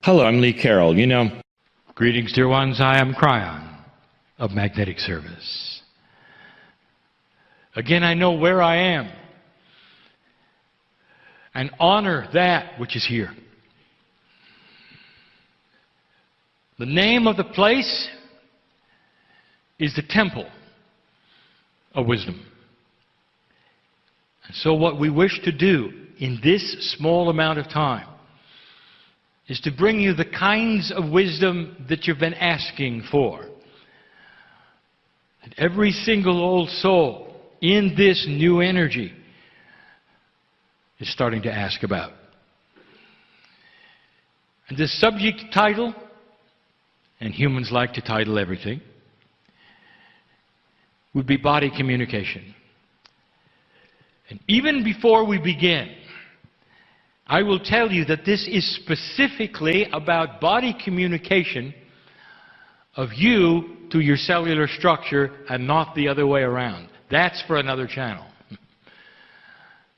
Hello, I'm Lee Carroll. Greetings, dear ones. I am Kryon of Magnetic Service. Again, I know where I am and honor that which is here. The name of the place is the Temple of Wisdom. And so what we wish to do in this small amount of time is to bring you the kinds of wisdom that you've been asking for. And every single old soul in this new energy is starting to ask about. And the subject title, and humans like to title everything, would be body communication. And even before we begin, I will tell you that this is specifically about body communication of you to your cellular structure and not the other way around. That's for another channel.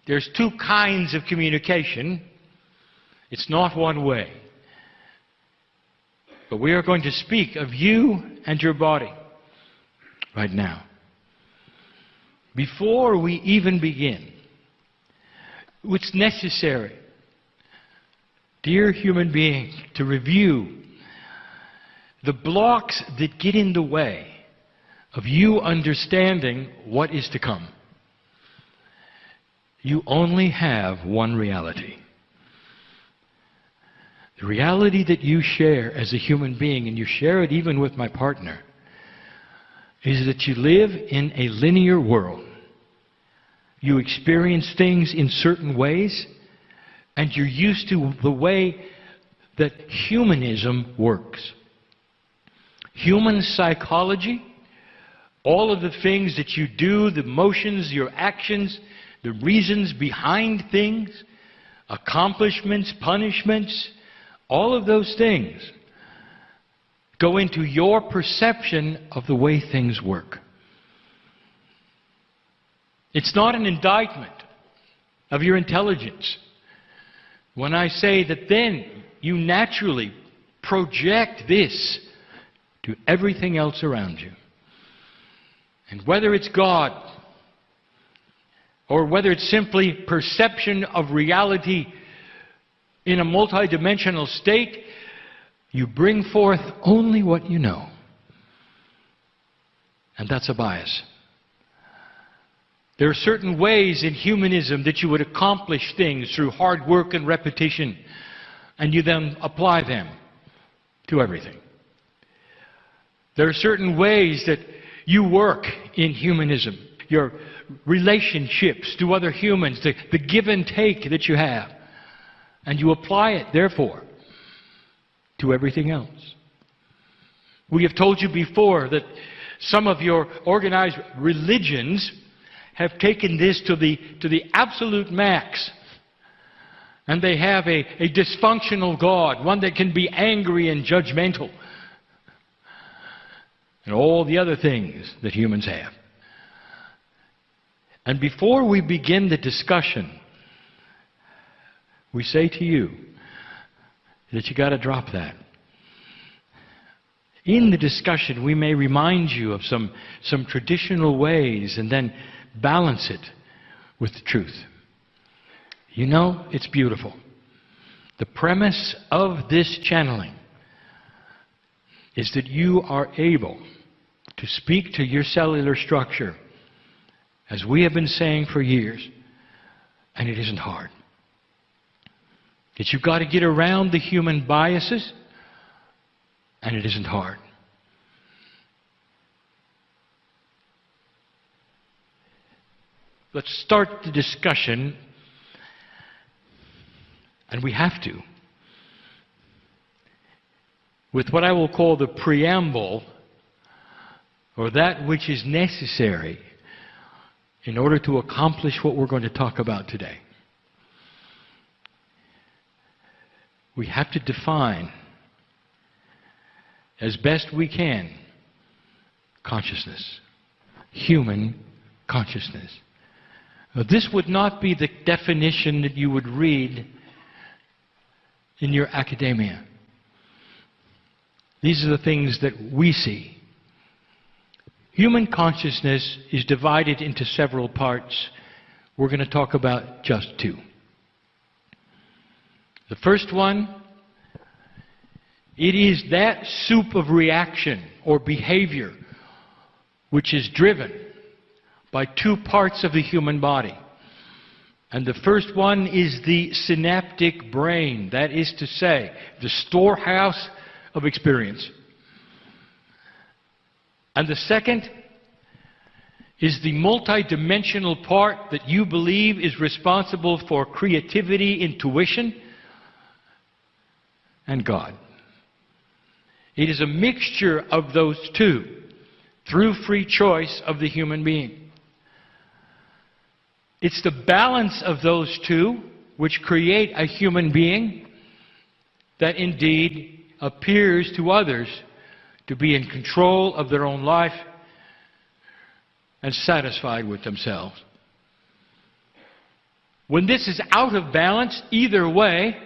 There's two kinds of communication. It's not one way. But we are going to speak of you and your body right now. Before we even begin, it's necessary, dear human being, to review the blocks that get in the way of you understanding what is to come. You only have one reality. The reality that you share as a human being, and you share it even with my partner, is that you live in a linear world. You experience things in certain ways, and you're used to the way that humanism works. Human psychology, all of the things that you do, the motions, your actions, the reasons behind things, accomplishments, punishments, all of those things go into your perception of the way things work. It's not an indictment of your intelligence when I say that then you naturally project this to everything else around you. And whether it's God or whether it's simply perception of reality in a multidimensional state, you bring forth only what you know. And that's a bias. There are certain ways in humanism that you would accomplish things through hard work and repetition, and you then apply them to everything. There are certain ways that you work in humanism, your relationships to other humans, the give and take that you have, and you apply it, therefore, to everything else. We have told you before that some of your organized religions have taken this to the absolute max. And they have a dysfunctional God, one that can be angry and judgmental, and all the other things that humans have. And before we begin the discussion, we say to you that you got to drop that. In the discussion, we may remind you of some traditional ways and then balance it with the truth. You know, it's beautiful. The premise of this channeling is that you are able to speak to your cellular structure, as we have been saying for years, and it isn't hard. That you've got to get around the human biases, and it isn't hard. Let's start the discussion, and we have to, with what I will call the preamble, or that which is necessary in order to accomplish what we're going to talk about today. We have to define, as best we can, consciousness, human consciousness. Now, this would not be the definition that you would read in your academia. These are the things that we see. Human consciousness is divided into several parts. We're going to talk about just two. The first one, it is that soup of reaction or behavior which is driven by two parts of the human body. And the first one is the synaptic brain, that is to say, the storehouse of experience. And the second is the multidimensional part that you believe is responsible for creativity, intuition, and God. It is a mixture of those two through free choice of the human being. It's the balance of those two which create a human being that indeed appears to others to be in control of their own life and satisfied with themselves. When this is out of balance, either way,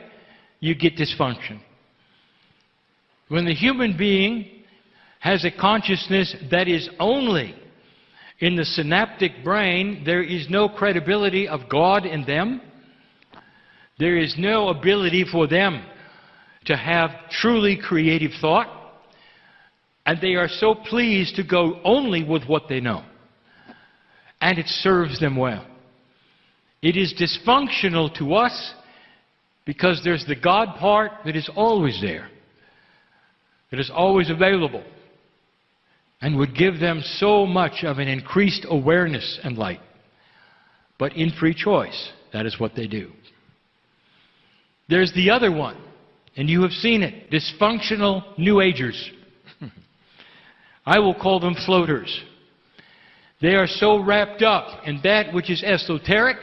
you get dysfunction. When the human being has a consciousness that is only in the synaptic brain, there is no credibility of God in them. There is no ability for them to have truly creative thought. And they are so pleased to go only with what they know. And it serves them well. It is dysfunctional to us because there's the God part that is always there, that is always available, and would give them so much of an increased awareness and light. But in free choice, that is what they do. There's the other one, and you have seen it, dysfunctional New Agers. I will call them floaters. They are so wrapped up in that which is esoteric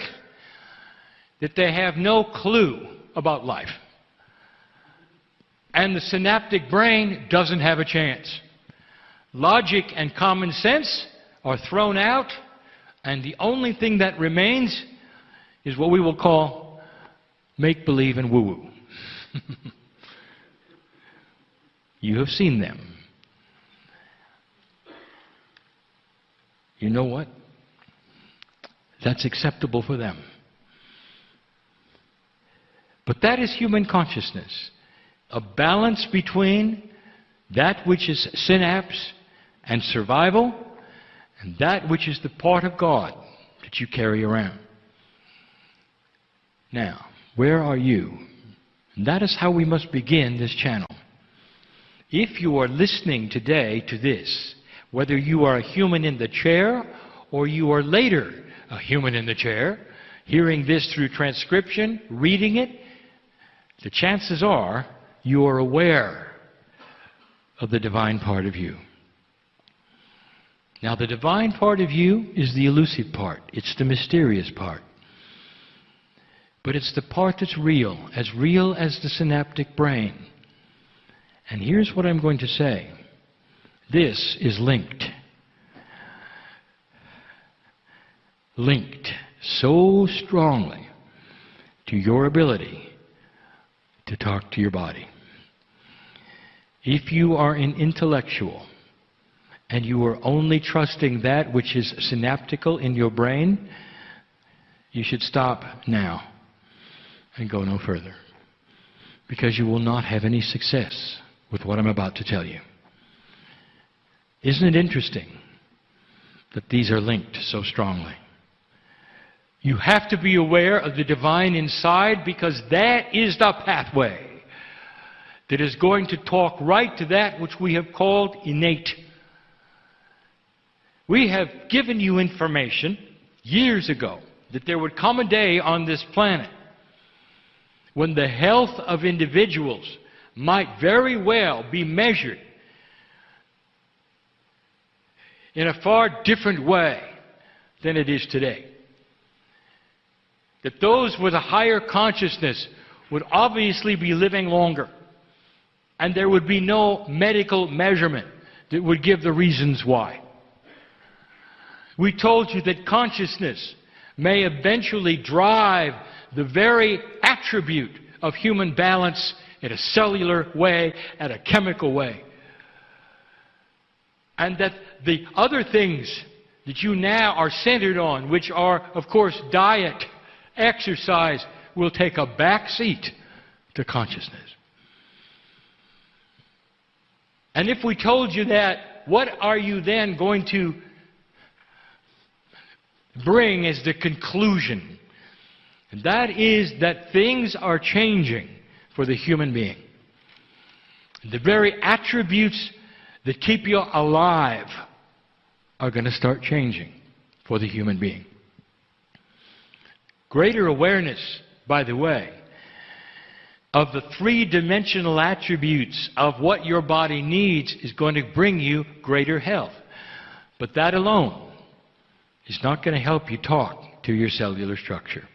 that they have no clue about life. And the synaptic brain doesn't have a chance. Logic and common sense are thrown out, and the only thing that remains is what we will call make-believe and woo-woo. You have seen them. You know what? That's acceptable for them. But that is human consciousness. A balance between that which is synapse and survival and that which is the part of God that you carry around. Now, where are you? And that is how we must begin this channel. If you are listening today to this, whether you are a human in the chair or you are later a human in the chair, hearing this through transcription, reading it, the chances are you are aware of the divine part of you. Now, the divine part of you is the elusive part. It's the mysterious part. But it's the part that's real as the synaptic brain. And here's what I'm going to say. This is linked. Linked so strongly to your ability to talk to your body. If you are an intellectual and you are only trusting that which is synaptical in your brain, you should stop now and go no further, because you will not have any success with what I'm about to tell you. Isn't it interesting that these are linked so strongly? You have to be aware of the divine inside, because that is the pathway that is going to talk right to that which we have called innate. We have given you information years ago that there would come a day on this planet when the health of individuals might very well be measured in a far different way than it is today. That those with a higher consciousness would obviously be living longer, and there would be no medical measurement that would give the reasons why. We told you that consciousness may eventually drive the very attribute of human balance in a cellular way, at a chemical way. And that the other things that you now are centered on, which are, of course, diet, exercise, will take a back seat to consciousness. And if we told you that, what are you then going to bring as the conclusion? And that is that things are changing for the human being. The very attributes that keep you alive are going to start changing for the human being. Greater awareness, by the way, of the three-dimensional attributes of what your body needs is going to bring you greater health. But that alone is not going to help you talk to your cellular structure.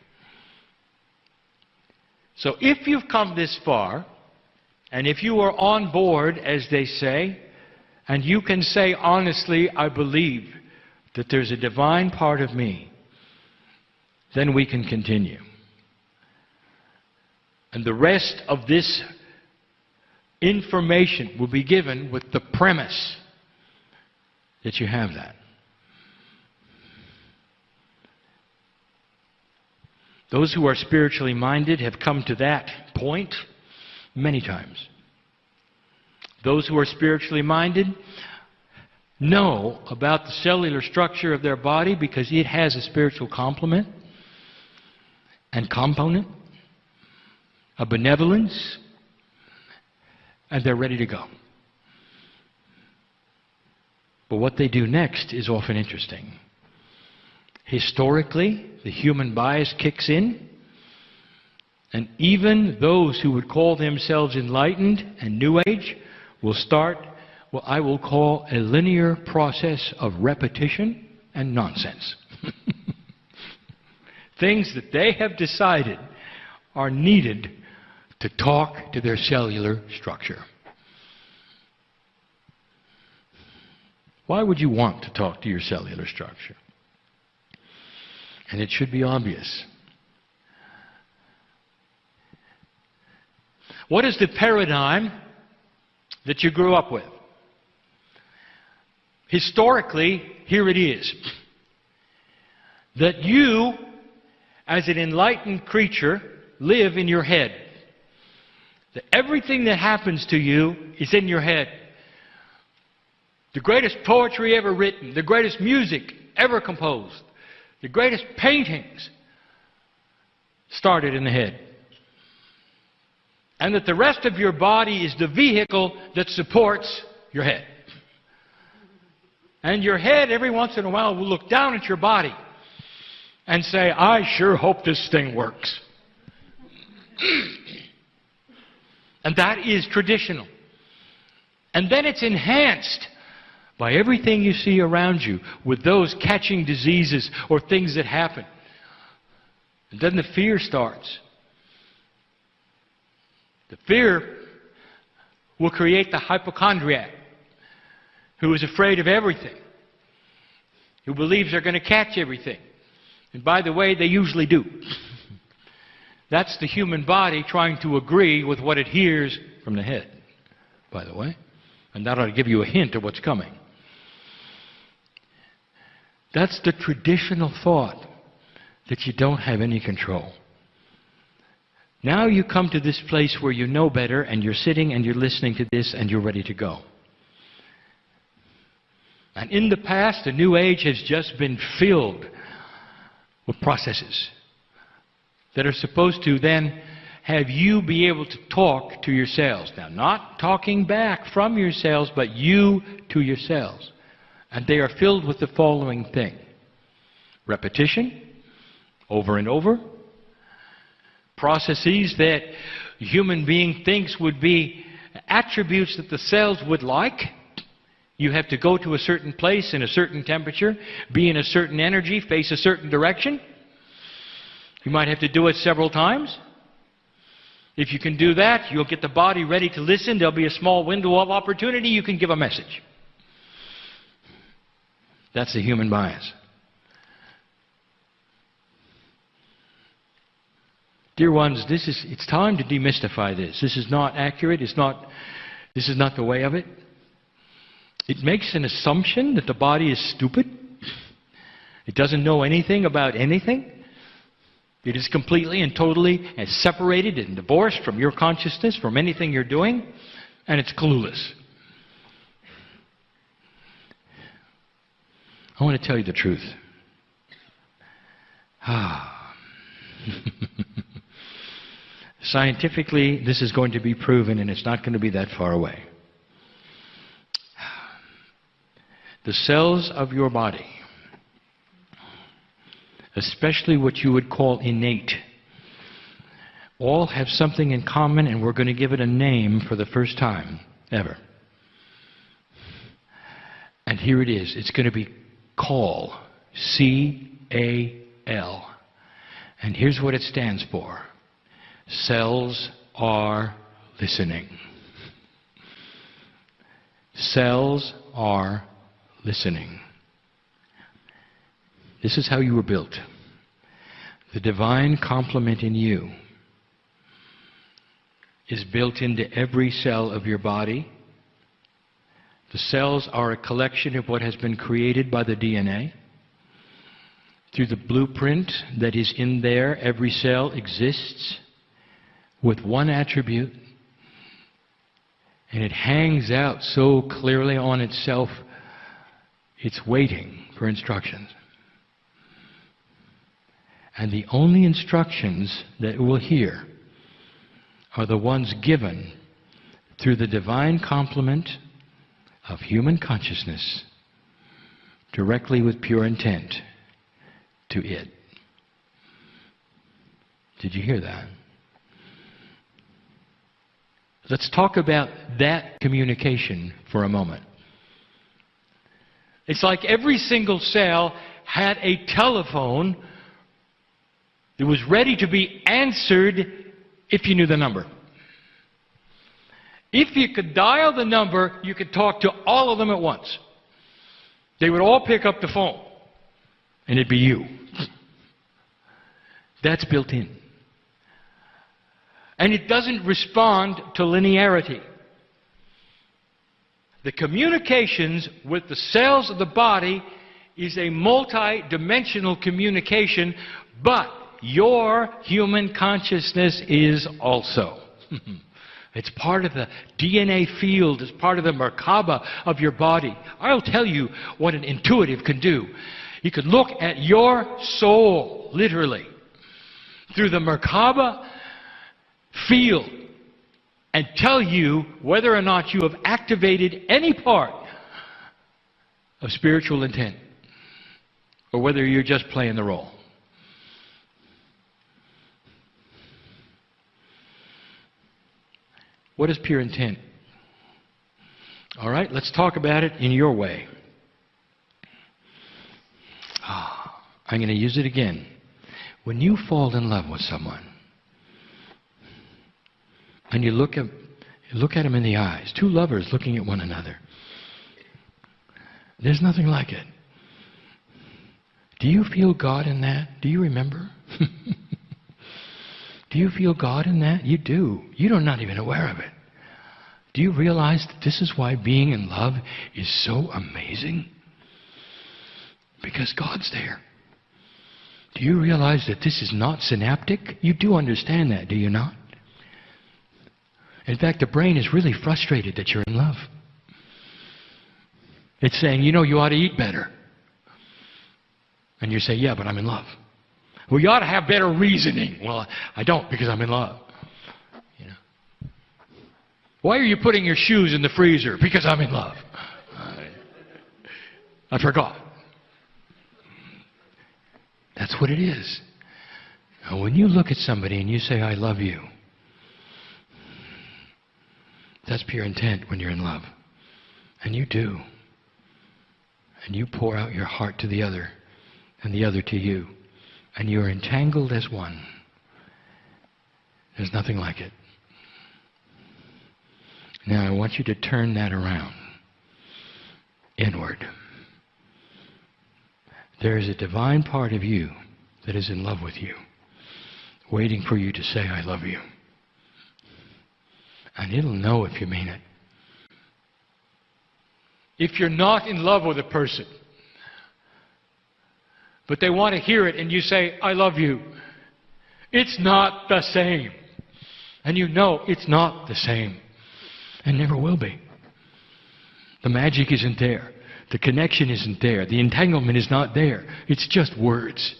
So if you've come this far, and if you are on board, as they say, and you can say honestly, I believe that there's a divine part of me, then we can continue. And the rest of this information will be given with the premise that you have that. Those who are spiritually minded have come to that point many times. Those who are spiritually minded know about the cellular structure of their body because it has a spiritual complement and component, a benevolence, and they're ready to go. But what they do next is often interesting. Historically, the human bias kicks in, and even those who would call themselves enlightened and New Age will start what I will call a linear process of repetition and nonsense. Things that they have decided are needed to talk to their cellular structure. Why would you want to talk to your cellular structure? And it should be obvious. What is the paradigm that you grew up with? Historically, here it is. That you, as an enlightened creature, live in your head. That everything that happens to you is in your head. The greatest poetry ever written, the greatest music ever composed, the greatest paintings started in the head. And that the rest of your body is the vehicle that supports your head. And your head, every once in a while, will look down at your body and say, I sure hope this thing works. And that is traditional. And then it's enhanced by everything you see around you with those catching diseases or things that happen. And then the fear starts. The fear will create the hypochondriac who is afraid of everything, who believes they're going to catch everything. And by the way, they usually do. That's the human body trying to agree with what it hears from the head, by the way. And that ought to give you a hint of what's coming. That's the traditional thought that you don't have any control. Now you come to this place where you know better, and you're sitting and you're listening to this and you're ready to go. And in the past, the New Age has just been filled with processes that are supposed to then have you be able to talk to your cells. Now, not talking back from your cells, but you to your cells. And they are filled with the following thing. Repetition, over and over. Processes that the human being thinks would be attributes that the cells would like. You have to go to a certain place in a certain temperature, be in a certain energy, face a certain direction. You might have to do it several times. If you can do that, you'll get the body ready to listen. There'll be a small window of opportunity. You can give a message. That's the human bias. Dear ones, it's time to demystify this. This is not accurate. This is not the way of it. It makes an assumption that the body is stupid. It doesn't know anything about anything. It is completely and totally separated and divorced from your consciousness, from anything you're doing, and it's clueless. I want to tell you the truth. Scientifically, this is going to be proven, and it's not going to be that far away. The cells of your body, especially what you would call innate, all have something in common, and we're going to give it a name for the first time ever. And here it is. It's going to be CAL. C-A-L. And here's what it stands for. Cells are listening. Cells are listening. This is how you were built. The divine complement in you is built into every cell of your body. The cells are a collection of what has been created by the DNA. Through the blueprint that is in there, every cell exists with one attribute, and it hangs out so clearly on itself, it's waiting for instructions. And the only instructions that it will hear are the ones given through the divine complement of human consciousness, directly with pure intent to it. Did you hear that? Let's talk about that communication for a moment. It's like every single cell had a telephone that was ready to be answered if you knew the number. If you could dial the number, you could talk to all of them at once. They would all pick up the phone, and it'd be you. That's built in. And it doesn't respond to linearity. The communications with the cells of the body is a multi-dimensional communication, but your human consciousness is also. It's part of the DNA field, it's part of the Merkaba of your body. I'll tell you what an intuitive can do. He could look at your soul, literally, through the Merkaba field and tell you whether or not you have activated any part of spiritual intent, or whether you're just playing the role. What is pure intent? All right, let's talk about it in your way. I'm going to use it again. When you fall in love with someone, and you look at them in the eyes, two lovers looking at one another, there's nothing like it. Do you feel God in that? Do you remember? Do you feel God in that? You do. You're not even aware of it. Do you realize that this is why being in love is so amazing? Because God's there. Do you realize that this is not synaptic? You do understand that, do you not? In fact, the brain is really frustrated that you're in love. It's saying, you know, you ought to eat better. And you say, yeah, but I'm in love. Well, you ought to have better reasoning. Well, I don't, because I'm in love. You know. Why are you putting your shoes in the freezer? Because I'm in love. I forgot. That's what it is. Now, when you look at somebody and you say, I love you, that's pure intent when you're in love. And you do. And you pour out your heart to the other, and the other to you. And you're entangled as one. There's nothing like it. Now I want you to turn that around. Inward. There is a divine part of you that is in love with you, waiting for you to say, I love you. And it'll know if you mean it. if you're not in love with a person, but they want to hear it and you say, I love you, it's not the same. And you know it's not the same. And never will be. The magic isn't there. The connection isn't there. The entanglement is not there. It's just words.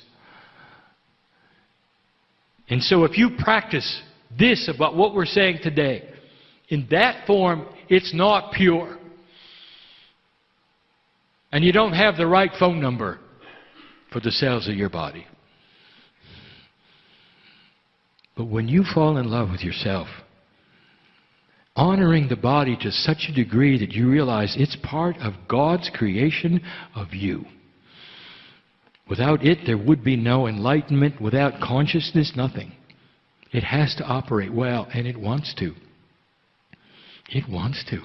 And so if you practice this about what we're saying today, in that form, it's not pure. And you don't have the right phone number for the cells of your body. But when you fall in love with yourself, honoring the body to such a degree that you realize it's part of God's creation of you. Without it, there would be no enlightenment. Without consciousness, nothing. It has to operate well, and it wants to. It wants to.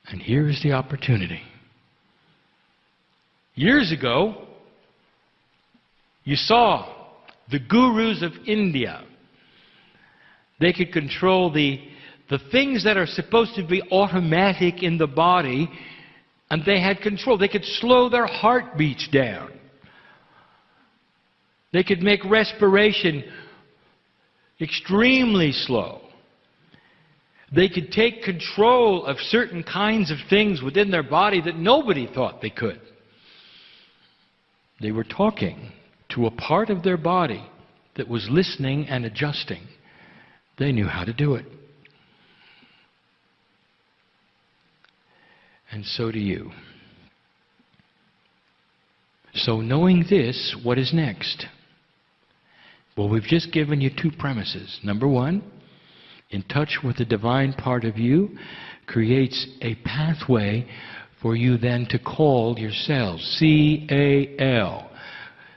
And here is the opportunity. Years ago, you saw the gurus of India. They could control the things that are supposed to be automatic in the body, and they had control. They could slow their heartbeats down. They could make respiration extremely slow. They could take control of certain kinds of things within their body that nobody thought they could. They were talking to a part of their body that was listening and adjusting. They knew how to do it. And so do you. So knowing this, what is next? Well, we've just given you two premises. Number one, in touch with the divine part of you creates a pathway for you then to call your cells. C-A-L.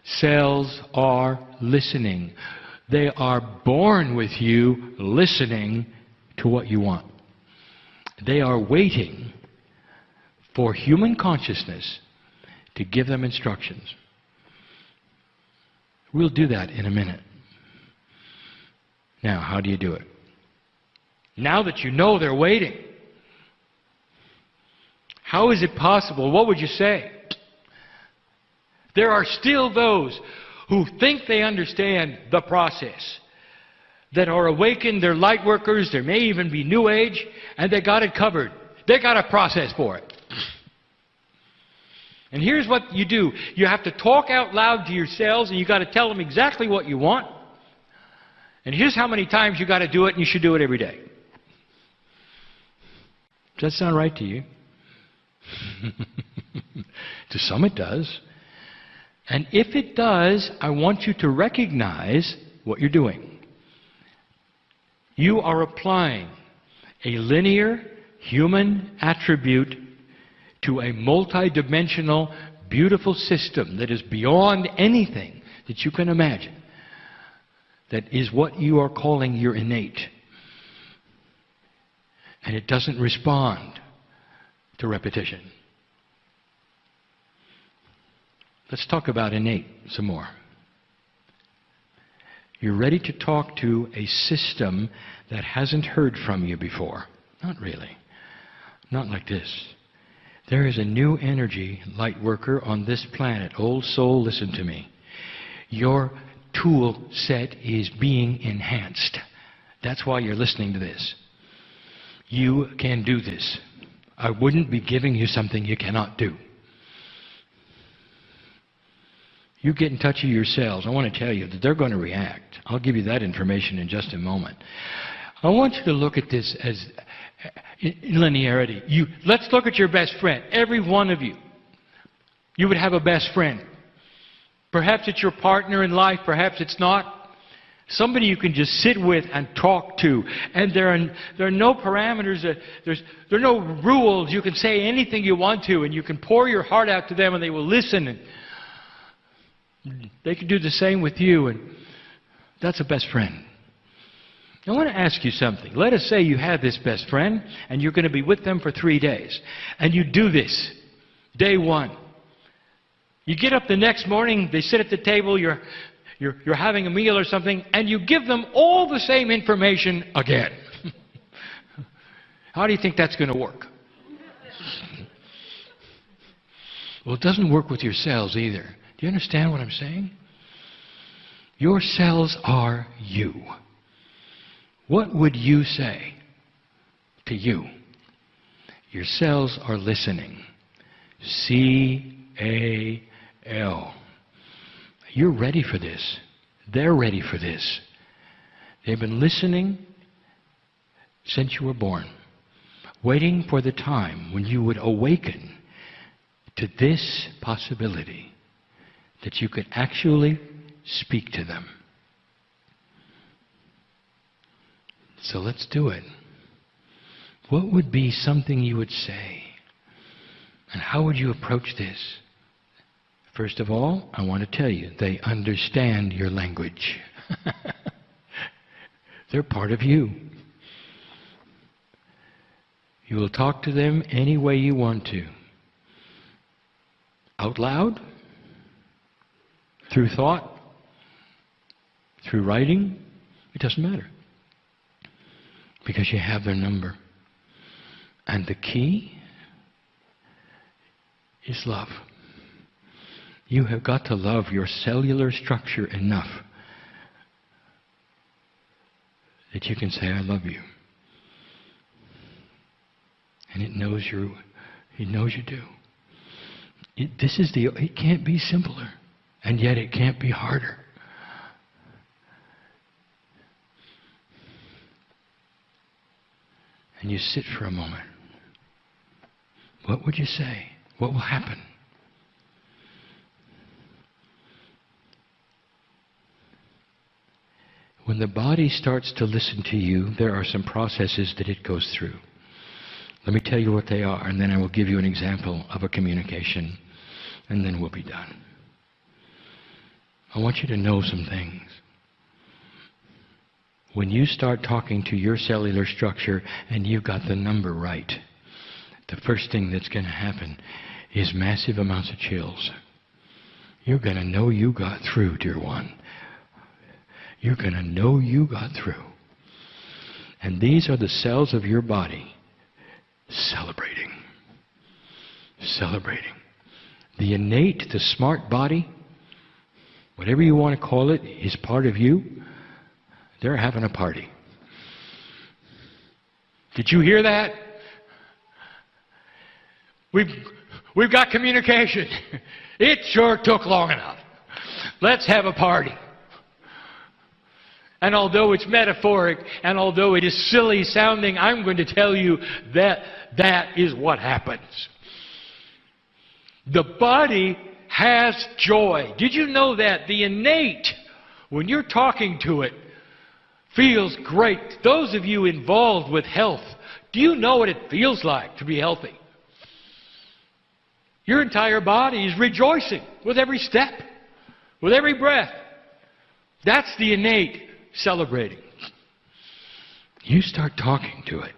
Cells are listening. They are born with you listening to what you want. They are waiting for human consciousness to give them instructions. We'll do that in a minute. Now, how do you do it? Now that you know they're waiting, how is it possible? What would you say? There are still those who think they understand the process, that are awakened, they're light workers, there may even be New Age, and they got it covered. They got a process for it. And here's what you do. You have to talk out loud to your cells, and you got to tell them exactly what you want. And here's how many times you got to do it, and you should do it every day. Does that sound right to you? To some it does. And if it does, I want you to recognize what you're doing. You are applying a linear human attribute to a multidimensional, beautiful system that is beyond anything that you can imagine. That is what you are calling your innate. And it doesn't respond to repetition. Let's talk about innate some more. You're ready to talk to a system that hasn't heard from you before. Not really. Not like this. There is a new energy, light worker, on this planet. Old soul, listen to me. Your tool set is being enhanced. That's why you're listening to this. You can do this. I wouldn't be giving you something you cannot do. You get in touch with your cells. I want to tell you that they're going to react. I'll give you that information in just a moment. I want you to look at this as linearity. Let's look at your best friend. Every one of you. You would have a best friend. Perhaps it's your partner in life. Perhaps it's not. Somebody you can just sit with and talk to. And there are no parameters. There are no rules. You can say anything you want to. And you can pour your heart out to them and they will listen. And they can do the same with you. And that's a best friend. I want to ask you something. Let us say you have this best friend and you're going to be with them for 3 days. And you do this. Day one. You get up the next morning, they sit at the table, you're having a meal or something, and you give them all the same information again. How do you think that's going to work? Well, it doesn't work with your cells either. Do you understand what I'm saying? Your cells are you. What would you say to you? Your cells are listening. C-A-L. You're ready for this. They're ready for this. They've been listening since you were born, waiting for the time when you would awaken to this possibility that you could actually speak to them. So let's do it. What would be something you would say? And how would you approach this? First of all, I want to tell you, they understand your language. They're part of you. You will talk to them any way you want to. Out loud, through thought, through writing, it doesn't matter. Because you have their number. And the key is love. You have got to love your cellular structure enough that you can say, I love you. And it knows you do. It can't be simpler, and yet it can't be harder. And you sit for a moment. What would you say? What will happen? When the body starts to listen to you, there are some processes that it goes through. Let me tell you what they are, and then I will give you an example of a communication, and then we'll be done. I want you to know some things. When you start talking to your cellular structure and you've got the number right, the first thing that's going to happen is massive amounts of chills. You're going to know you got through, dear one. You're going to know you got through. And these are the cells of your body celebrating. Celebrating. The innate, the smart body, whatever you want to call it, is part of you. They're having a party. Did you hear that? We've got communication. It sure took long enough. Let's have a party. And although it's metaphoric, and although it is silly sounding, I'm going to tell you that that is what happens. The body has joy. Did you know that? The innate, when you're talking to it, feels great. Those of you involved with health, do you know what it feels like to be healthy? Your entire body is rejoicing with every step, with every breath. That's the innate celebrating. You start talking to it.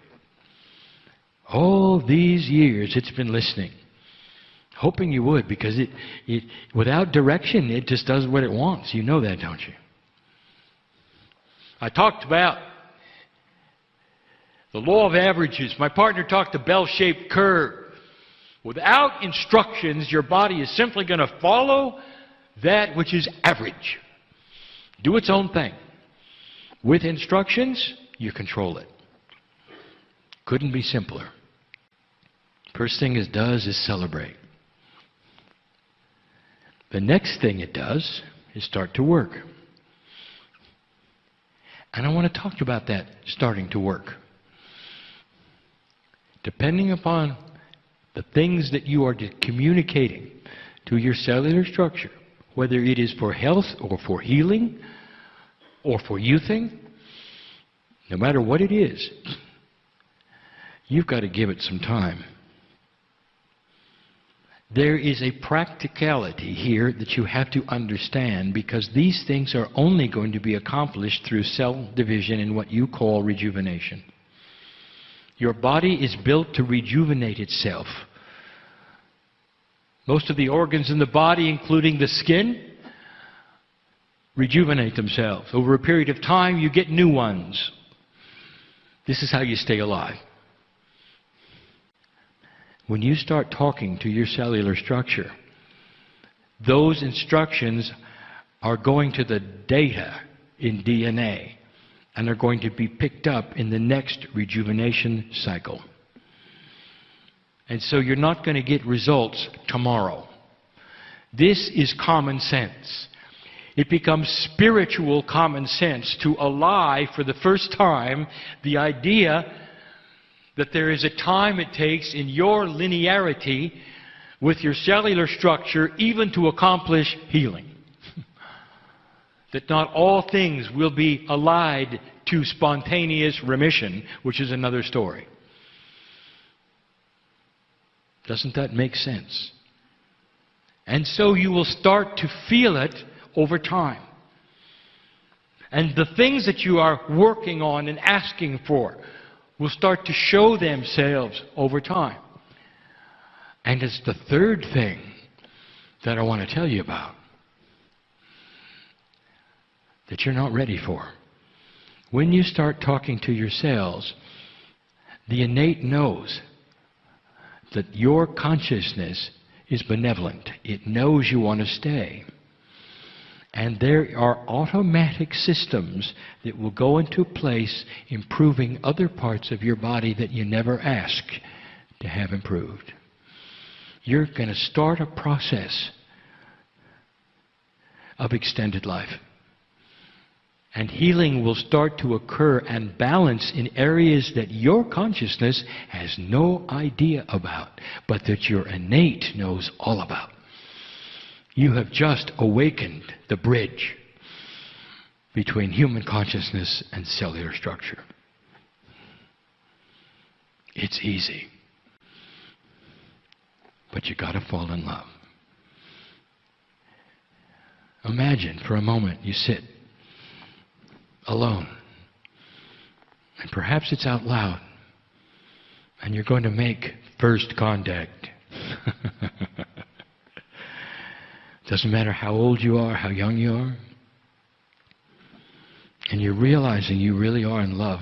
All these years it's been listening, hoping you would, because it without direction, it just does what it wants. You know that, don't you? I talked about the law of averages. My partner talked a bell-shaped curve. Without instructions, your body is simply going to follow that which is average. Do its own thing. With instructions, you control it. Couldn't be simpler. First thing it does is celebrate. The next thing it does is start to work. And I want to talk about that starting to work. Depending upon the things that you are communicating to your cellular structure, whether it is for health or for healing or for youthing, no matter what it is, you've got to give it some time. There is a practicality here that you have to understand, because these things are only going to be accomplished through cell division and what you call rejuvenation. Your body is built to rejuvenate itself. Most of the organs in the body, including the skin, rejuvenate themselves. Over a period of time, you get new ones. This is how you stay alive. When you start talking to your cellular structure, those instructions are going to the data in DNA, and are going to be picked up in the next rejuvenation cycle. And so you're not going to get results tomorrow. This is common sense. It becomes spiritual common sense to ally for the first time the idea that there is a time it takes in your linearity with your cellular structure even to accomplish healing. That not all things will be allied to spontaneous remission, which is another story. Doesn't that make sense? And so you will start to feel it over time. And the things that you are working on and asking for will start to show themselves over time. And it's the third thing that I want to tell you about that you're not ready for. When you start talking to your cells, the innate knows that your consciousness is benevolent. It knows you want to stay. And there are automatic systems that will go into place improving other parts of your body that you never asked to have improved. You're going to start a process of extended life. And healing will start to occur and balance in areas that your consciousness has no idea about, but that your innate knows all about. You have just awakened the bridge between human consciousness and cellular structure. It's easy. But you got to fall in love. Imagine for a moment you sit alone. And perhaps it's out loud. And you're going to make first contact. Doesn't matter how old you are, how young you are. And you're realizing you really are in love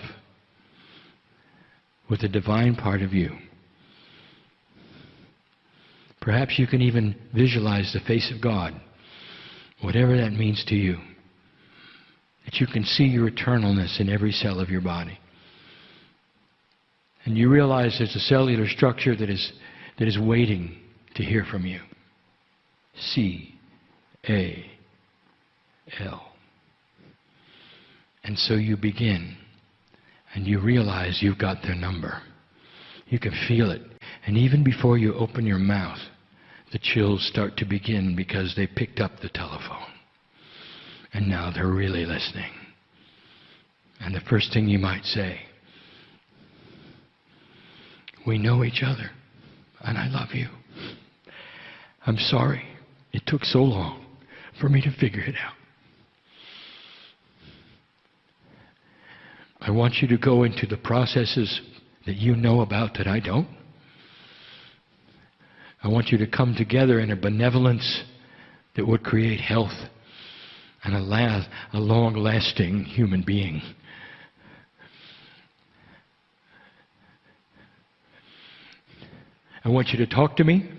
with the divine part of you. Perhaps you can even visualize the face of God, whatever that means to you. That you can see your eternalness in every cell of your body. And you realize there's a cellular structure that is waiting to hear from you. C-A-L. And so you begin, and you realize you've got their number. You can feel it. And even before you open your mouth, the chills start to begin because they picked up the telephone. And now they're really listening. And the first thing you might say, we know each other, and I love you. I'm sorry it took so long for me to figure it out. I want you to go into the processes that you know about that I don't. I want you to come together in a benevolence that would create health and a long-lasting human being. I want you to talk to me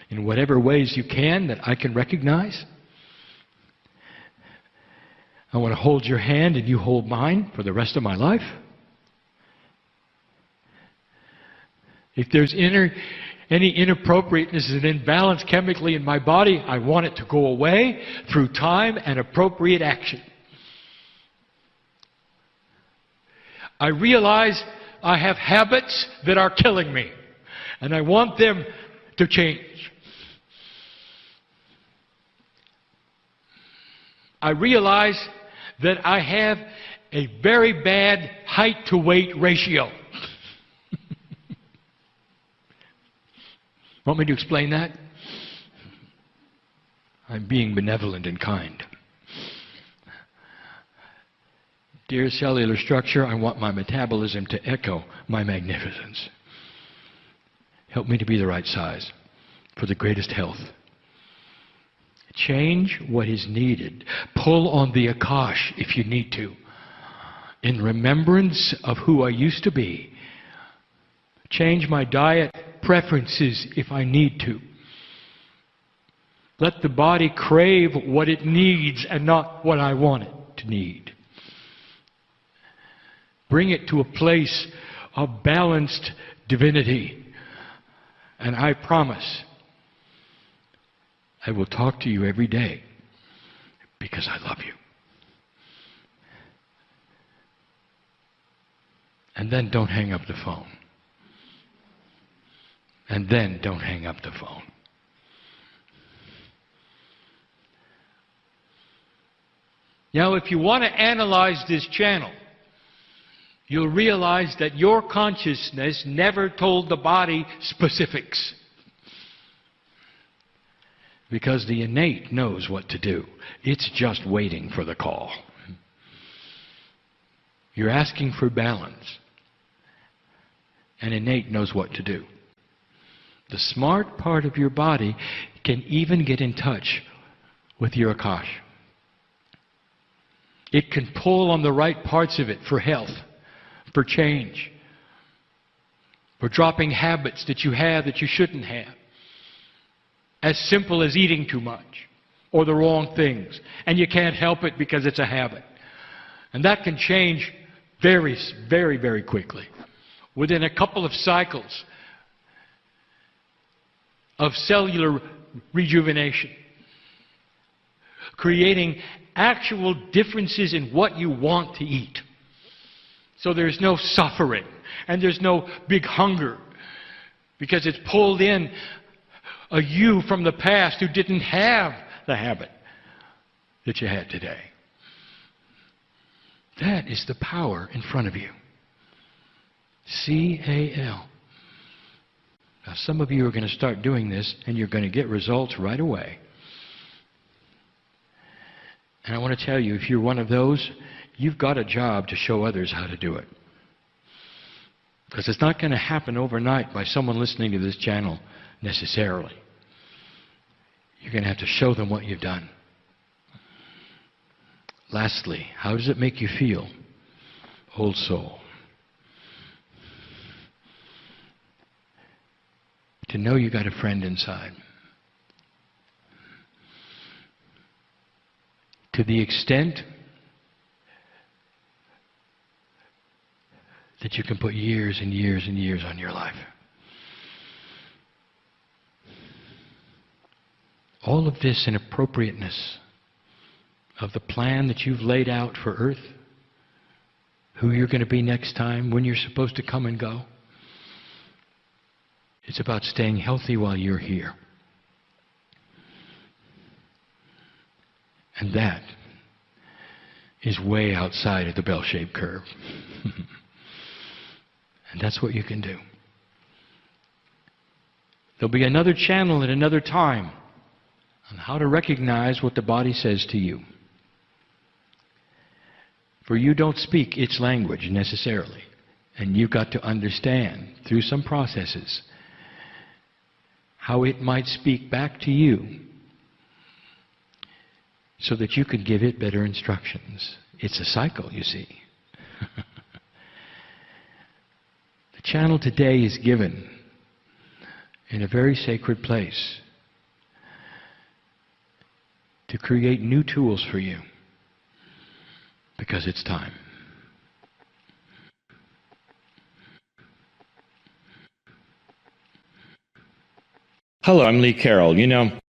in whatever ways you can that I can recognize. I want to hold your hand and you hold mine for the rest of my life. If there's any inappropriateness and imbalance chemically in my body, I want it to go away through time and appropriate action. I realize I have habits that are killing me, and I want them to change. I realize that I have a very bad height to weight ratio. Want me to explain that? I'm being benevolent and kind. Dear cellular structure, I want my metabolism to echo my magnificence. Help me to be the right size for the greatest health. Change what is needed. Pull on the Akash if you need to. In remembrance of who I used to be. Change my diet preferences if I need to. Let the body crave what it needs and not what I want it to need. Bring it to a place of balanced divinity. And I promise I will talk to you every day because I love you. And then don't hang up the phone. And then don't hang up the phone. Now, if you want to analyze this channel, you'll realize that your consciousness never told the body specifics. Because the innate knows what to do. It's just waiting for the call. You're asking for balance. And innate knows what to do. The smart part of your body can even get in touch with your Akash. It can pull on the right parts of it for health, for change, for dropping habits that you have that you shouldn't have. As simple as eating too much or the wrong things. And you can't help it because it's a habit. And that can change very, very, very quickly. Within a couple of cycles of cellular rejuvenation. Creating actual differences in what you want to eat. So there's no suffering and there's no big hunger because it's pulled in a you from the past who didn't have the habit that you had today. That is the power in front of you. C-A-L. Now some of you are going to start doing this and you're going to get results right away. And I want to tell you, if you're one of those, you've got a job to show others how to do it. Because it's not going to happen overnight by someone listening to this channel necessarily. You're going to have to show them what you've done. Lastly, how does it make you feel? Old soul. To know you got a friend inside. To the extent that you can put years and years and years on your life. All of this in appropriateness of the plan that you've laid out for Earth, who you're going to be next time, when you're supposed to come and go. It's about staying healthy while you're here. And that is way outside of the bell-shaped curve. And that's what you can do. There'll be another channel at another time on how to recognize what the body says to you. For you don't speak its language necessarily. And you've got to understand through some processes how it might speak back to you so that you could give it better instructions. It's a cycle, you see. The channel today is given in a very sacred place to create new tools for you because it's time. Hello, I'm Lee Carroll. You know,